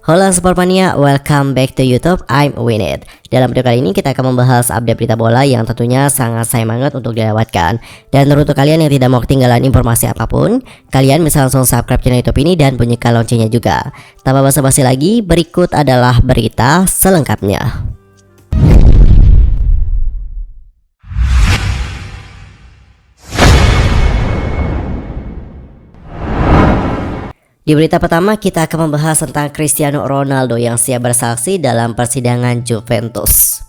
Halo Sportmania, welcome back to YouTube. I'm Winit. Dalam video kali ini kita akan membahas update berita bola yang tentunya sangat sayang banget untuk dilewatkan. Dan untuk kalian yang tidak mau ketinggalan informasi apapun, kalian bisa langsung subscribe channel YouTube ini dan bunyikan loncengnya juga. Tanpa basa-basi lagi, berikut adalah berita selengkapnya. Di berita pertama kita akan membahas tentang Cristiano Ronaldo yang siap bersaksi dalam persidangan Juventus.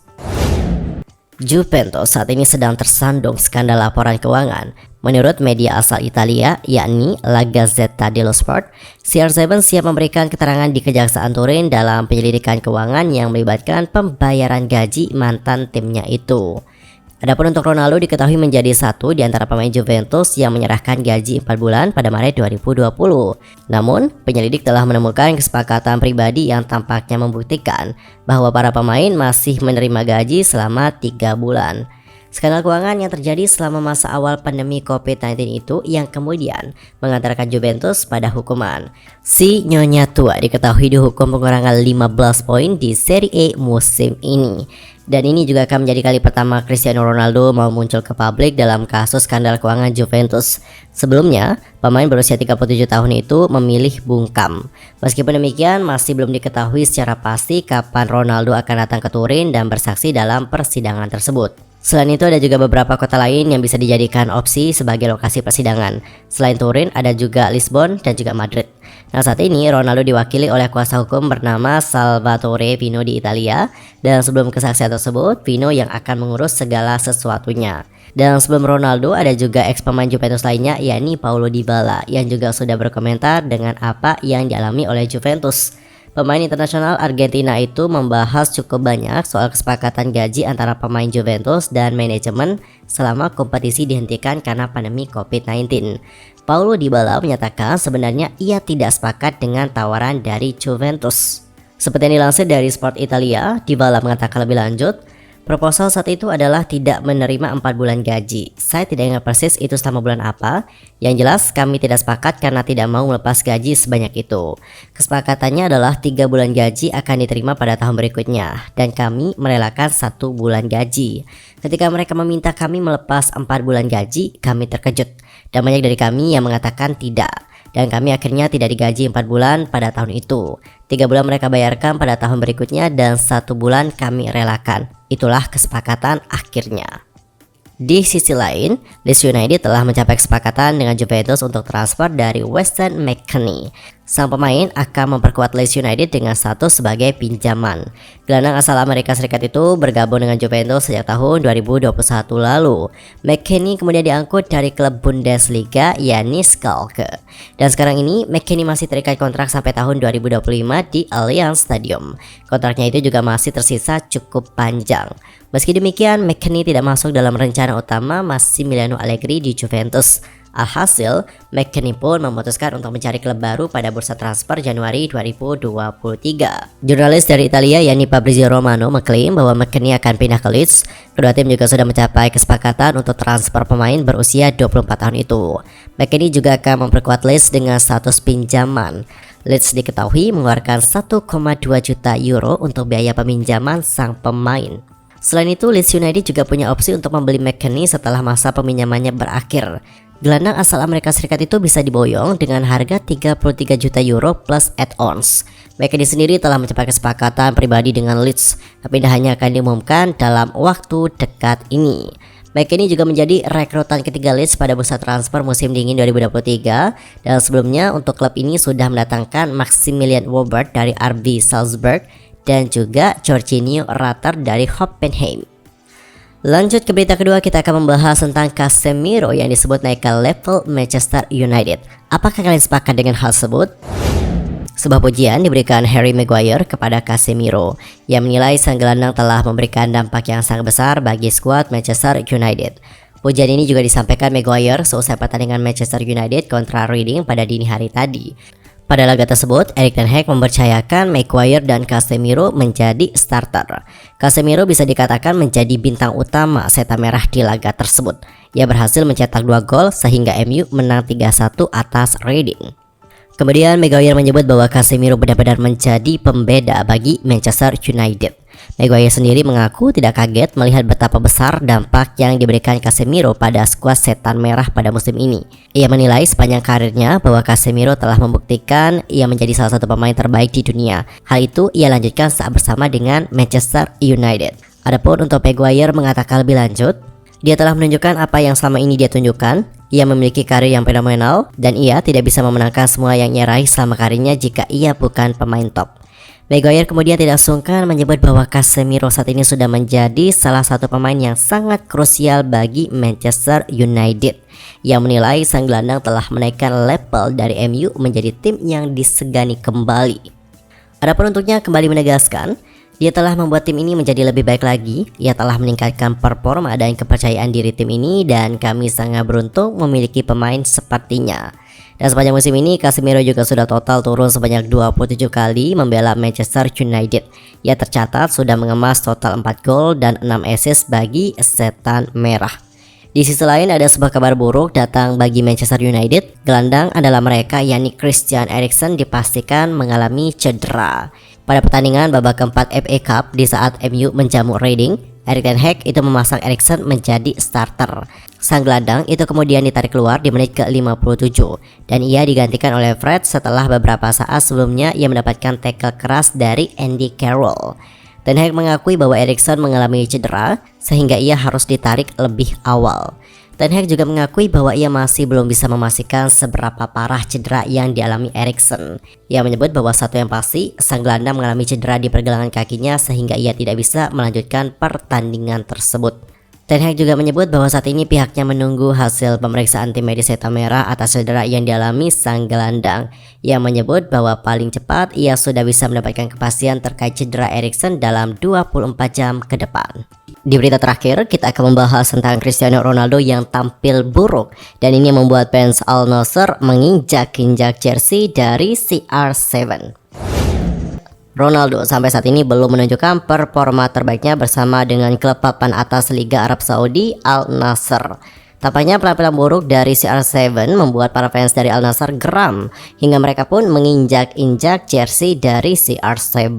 Juventus saat ini sedang tersandung skandal laporan keuangan. Menurut media asal Italia, yakni La Gazzetta dello Sport, CR7 siap memberikan keterangan di Kejaksaan Turin dalam penyelidikan keuangan yang melibatkan pembayaran gaji mantan timnya itu. Adapun untuk Ronaldo diketahui menjadi satu di antara pemain Juventus yang menyerahkan gaji 4 bulan pada Maret 2020. Namun, penyelidik telah menemukan kesepakatan pribadi yang tampaknya membuktikan bahwa para pemain masih menerima gaji selama 3 bulan. Skandal keuangan yang terjadi selama masa awal pandemi COVID-19 itu yang kemudian mengantarkan Juventus pada hukuman. Si Nyonya Tua diketahui dihukum pengurangan 15 poin di Serie A musim ini. Dan ini juga akan menjadi kali pertama Cristiano Ronaldo mau muncul ke publik dalam kasus skandal keuangan Juventus. Sebelumnya, pemain berusia 37 tahun itu memilih bungkam. Meskipun demikian, masih belum diketahui secara pasti kapan Ronaldo akan datang ke Turin dan bersaksi dalam persidangan tersebut. Selain itu ada juga beberapa kota lain yang bisa dijadikan opsi sebagai lokasi persidangan. Selain Turin ada juga Lisbon dan juga Madrid. Nah, saat ini Ronaldo diwakili oleh kuasa hukum bernama Salvatore Pino di Italia. Dan sebelum kesaksian tersebut, Pino yang akan mengurus segala sesuatunya. Dan sebelum Ronaldo ada juga ex pemain Juventus lainnya, yakni Paulo Dybala yang juga sudah berkomentar dengan apa yang dialami oleh Juventus. Pemain internasional Argentina itu membahas cukup banyak soal kesepakatan gaji antara pemain Juventus dan manajemen selama kompetisi dihentikan karena pandemi COVID-19. Paulo Dybala menyatakan sebenarnya ia tidak sepakat dengan tawaran dari Juventus. Seperti yang dilansir dari Sport Italia, Dybala mengatakan lebih lanjut, proposal saat itu adalah tidak menerima 4 bulan gaji. Saya tidak ingat persis itu selama bulan apa. Yang jelas kami tidak sepakat karena tidak mau melepas gaji sebanyak itu. Kesepakatannya adalah 3 bulan gaji akan diterima pada tahun berikutnya. Dan kami merelakan 1 bulan gaji. Ketika mereka meminta kami melepas 4 bulan gaji, kami terkejut. Dan banyak dari kami yang mengatakan tidak. Dan kami akhirnya tidak digaji 4 bulan pada tahun itu. 3 bulan mereka bayarkan pada tahun berikutnya dan 1 bulan kami relakan. Itulah kesepakatan akhirnya. Di sisi lain, Leeds United telah mencapai kesepakatan dengan Juventus untuk transfer dari Weston McKennie. Sang pemain akan memperkuat Leeds United dengan status sebagai pinjaman. Gelandang asal Amerika Serikat itu bergabung dengan Juventus sejak tahun 2021 lalu. McKennie kemudian diangkut dari klub Bundesliga yakni Schalke. Dan sekarang ini McKennie masih terikat kontrak sampai tahun 2025 di Allianz Stadium. Kontraknya itu juga masih tersisa cukup panjang. Meski demikian, McKennie tidak masuk dalam rencana utama Massimiliano Allegri di Juventus. Alhasil, McKennie pun memutuskan untuk mencari klub baru pada bursa transfer Januari 2023. Jurnalis dari Italia yakni Fabrizio Romano mengklaim bahwa McKennie akan pindah ke Leeds. Kedua tim juga sudah mencapai kesepakatan untuk transfer pemain berusia 24 tahun itu. McKennie juga akan memperkuat Leeds dengan status pinjaman. Leeds diketahui mengeluarkan 1,2 juta euro untuk biaya peminjaman sang pemain. Selain itu, Leeds United juga punya opsi untuk membeli McKennie setelah masa peminjamannya berakhir. Gelandang asal Amerika Serikat itu bisa diboyong dengan harga 33 juta euro plus add-ons. McKennie sendiri telah mencapai kesepakatan pribadi dengan Leeds, tapi hanya akan diumumkan dalam waktu dekat ini. McKennie juga menjadi rekrutan ketiga Leeds pada bursa transfer musim dingin 2023. Dan sebelumnya untuk klub ini sudah mendatangkan Maximilian Robert dari RB Salzburg dan juga Jorginho Rutter dari Hoffenheim. Lanjut ke berita kedua, kita akan membahas tentang Casemiro yang disebut naik ke level Manchester United. Apakah kalian sepakat dengan hal tersebut? Sebuah pujian diberikan Harry Maguire kepada Casemiro yang menilai sang gelandang telah memberikan dampak yang sangat besar bagi skuad Manchester United. Pujian ini juga disampaikan Maguire seusai pertandingan Manchester United kontra Reading pada dini hari tadi. Pada laga tersebut, Erik ten Hag mempercayakan Maguire dan Casemiro menjadi starter. Casemiro bisa dikatakan menjadi bintang utama setan merah di laga tersebut. Ia berhasil mencetak 2 gol sehingga MU menang 3-1 atas Reading. Kemudian Maguire menyebut bahwa Casemiro benar-benar menjadi pembeda bagi Manchester United. Maguire sendiri mengaku tidak kaget melihat betapa besar dampak yang diberikan Casemiro pada skuad Setan Merah pada musim ini. Ia menilai sepanjang karirnya bahwa Casemiro telah membuktikan ia menjadi salah satu pemain terbaik di dunia. Hal itu ia lanjutkan saat bersama dengan Manchester United. Adapun untuk Maguire mengatakan lebih lanjut, dia telah menunjukkan apa yang selama ini dia tunjukkan. Ia memiliki karir yang fenomenal dan ia tidak bisa memenangkan semua yang ia raih selama karirnya jika ia bukan pemain top. Maguire kemudian tidak sungkan menyebut bahwa Casemiro saat ini sudah menjadi salah satu pemain yang sangat krusial bagi Manchester United. Ia menilai sang gelandang telah menaikkan level dari MU menjadi tim yang disegani kembali. Adapun untuknya kembali menegaskan, dia telah membuat tim ini menjadi lebih baik lagi. Ia telah meningkatkan performa dan kepercayaan diri tim ini dan kami sangat beruntung memiliki pemain sepertinya. Dan sepanjang musim ini Casemiro juga sudah total turun sebanyak 27 kali membela Manchester United. Ia tercatat sudah mengemas total 4 gol dan 6 assist bagi Setan Merah. Di sisi lain ada sebuah kabar buruk datang bagi Manchester United. Gelandang adalah mereka yakni Christian Eriksen dipastikan mengalami cedera. Pada pertandingan babak keempat FA Cup di saat MU menjamu Reading, Erik ten Hag itu memasang Eriksen menjadi starter. Sang gelandang itu kemudian ditarik keluar di menit ke-57 dan ia digantikan oleh Fred setelah beberapa saat sebelumnya ia mendapatkan tackle keras dari Andy Carroll. Ten Hag mengakui bahwa Eriksen mengalami cedera sehingga ia harus ditarik lebih awal. Ten Hag juga mengakui bahwa ia masih belum bisa memastikan seberapa parah cedera yang dialami Eriksen. Ia menyebut bahwa satu yang pasti, sang gelandang mengalami cedera di pergelangan kakinya sehingga ia tidak bisa melanjutkan pertandingan tersebut. Ten Hag juga menyebut bahwa saat ini pihaknya menunggu hasil pemeriksaan tim medis Setan Merah atas cedera yang dialami sang gelandang. Ia menyebut bahwa paling cepat ia sudah bisa mendapatkan kepastian terkait cedera Eriksen dalam 24 jam ke depan. Di berita terakhir, kita akan membahas tentang Cristiano Ronaldo yang tampil buruk dan ini membuat fans Al Nassr menginjak-injak jersey dari CR7. Ronaldo sampai saat ini belum menunjukkan performa terbaiknya bersama dengan klub papan atas Liga Arab Saudi Al Nassr. Tampaknya penampilan buruk dari CR7 membuat para fans dari Al Nassr geram hingga mereka pun menginjak-injak jersey dari CR7.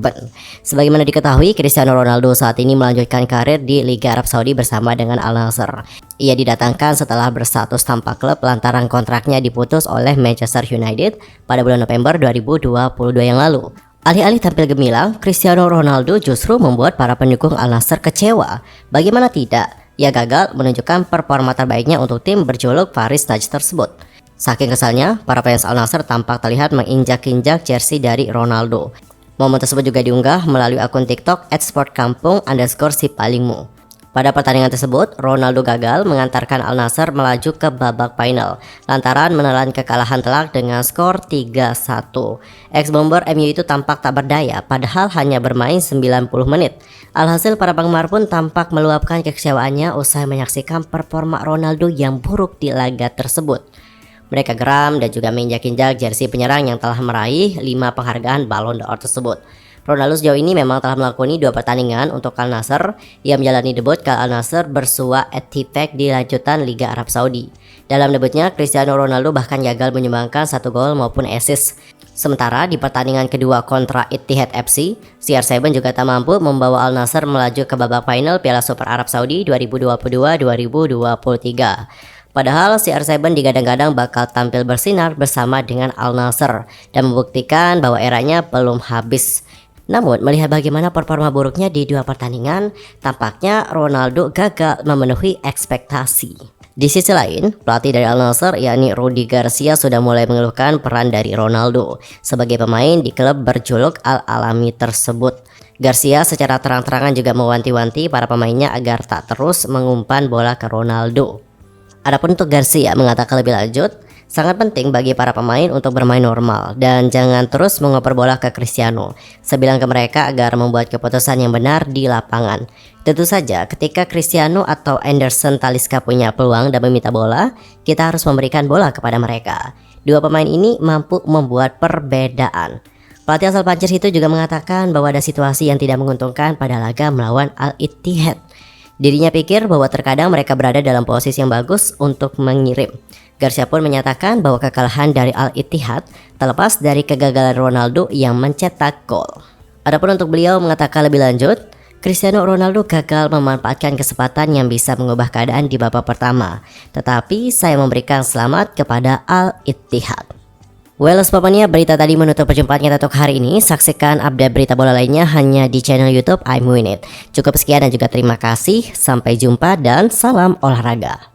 Sebagaimana diketahui, Cristiano Ronaldo saat ini melanjutkan karir di Liga Arab Saudi bersama dengan Al Nassr. Ia didatangkan setelah berstatus tanpa klub lantaran kontraknya diputus oleh Manchester United pada bulan November 2022 yang lalu. Alih-alih tampil gemilang, Cristiano Ronaldo justru membuat para pendukung Al Nassr kecewa. Bagaimana tidak? Ia gagal menunjukkan performa terbaiknya untuk tim berjuluk Paris Taj tersebut. Saking kesalnya, para fans Al Nassr tampak terlihat menginjak-injak jersey dari Ronaldo. Momen tersebut juga diunggah melalui akun TikTok @sportkampung_sipalingmu. Pada pertandingan tersebut, Ronaldo gagal mengantarkan Al Nassr melaju ke babak final lantaran menelan kekalahan telak dengan skor 3-1. Ex-bomber MU itu tampak tak berdaya padahal hanya bermain 90 menit. Alhasil para penggemar pun tampak meluapkan kekecewaannya usai menyaksikan performa Ronaldo yang buruk di laga tersebut. Mereka geram dan juga menginjak-injak jersey penyerang yang telah meraih 5 penghargaan Ballon d'Or tersebut. Ronaldo sejauh ini memang telah melakoni 2 pertandingan untuk Al Nassr. Ia menjalani debut ke Al Nassr bersua Ettifaq di lanjutan Liga Arab Saudi. Dalam debutnya, Cristiano Ronaldo bahkan gagal menyumbangkan 1 gol maupun assist. Sementara di pertandingan kedua kontra Ittihad FC, CR7 juga tak mampu membawa Al Nassr melaju ke babak final Piala Super Arab Saudi 2022-2023. Padahal CR7 digadang-gadang bakal tampil bersinar bersama dengan Al Nassr dan membuktikan bahwa eranya belum habis. Namun melihat bagaimana performa buruknya di 2 pertandingan, tampaknya Ronaldo gagal memenuhi ekspektasi. Di sisi lain, pelatih dari Al Nassr yakni Rudi Garcia sudah mulai mengeluhkan peran dari Ronaldo sebagai pemain di klub berjuluk Al Alami tersebut. Garcia secara terang-terangan juga mewanti-wanti para pemainnya agar tak terus mengumpan bola ke Ronaldo. Adapun untuk Garcia mengatakan lebih lanjut, sangat penting bagi para pemain untuk bermain normal dan jangan terus mengoper bola ke Cristiano. Sebilang ke mereka agar membuat keputusan yang benar di lapangan. Tentu saja ketika Cristiano atau Anderson Talisca punya peluang dan meminta bola, kita harus memberikan bola kepada mereka. 2 pemain ini mampu membuat perbedaan. Pelatih asal Prancis itu juga mengatakan bahwa ada situasi yang tidak menguntungkan pada laga melawan Al Ittihad. Dirinya pikir bahwa terkadang mereka berada dalam posisi yang bagus untuk mengirim. Garcia pun menyatakan bahwa kekalahan dari Al Ittihad terlepas dari kegagalan Ronaldo yang mencetak gol. Adapun untuk beliau mengatakan lebih lanjut, Cristiano Ronaldo gagal memanfaatkan kesempatan yang bisa mengubah keadaan di babak pertama, tetapi saya memberikan selamat kepada Al Ittihad. Well, Spamania, berita tadi menutup perjumpaan kita untuk hari ini. Saksikan update berita bola lainnya hanya di channel YouTube I'm Win It. Cukup sekian dan juga terima kasih. Sampai jumpa dan salam olahraga.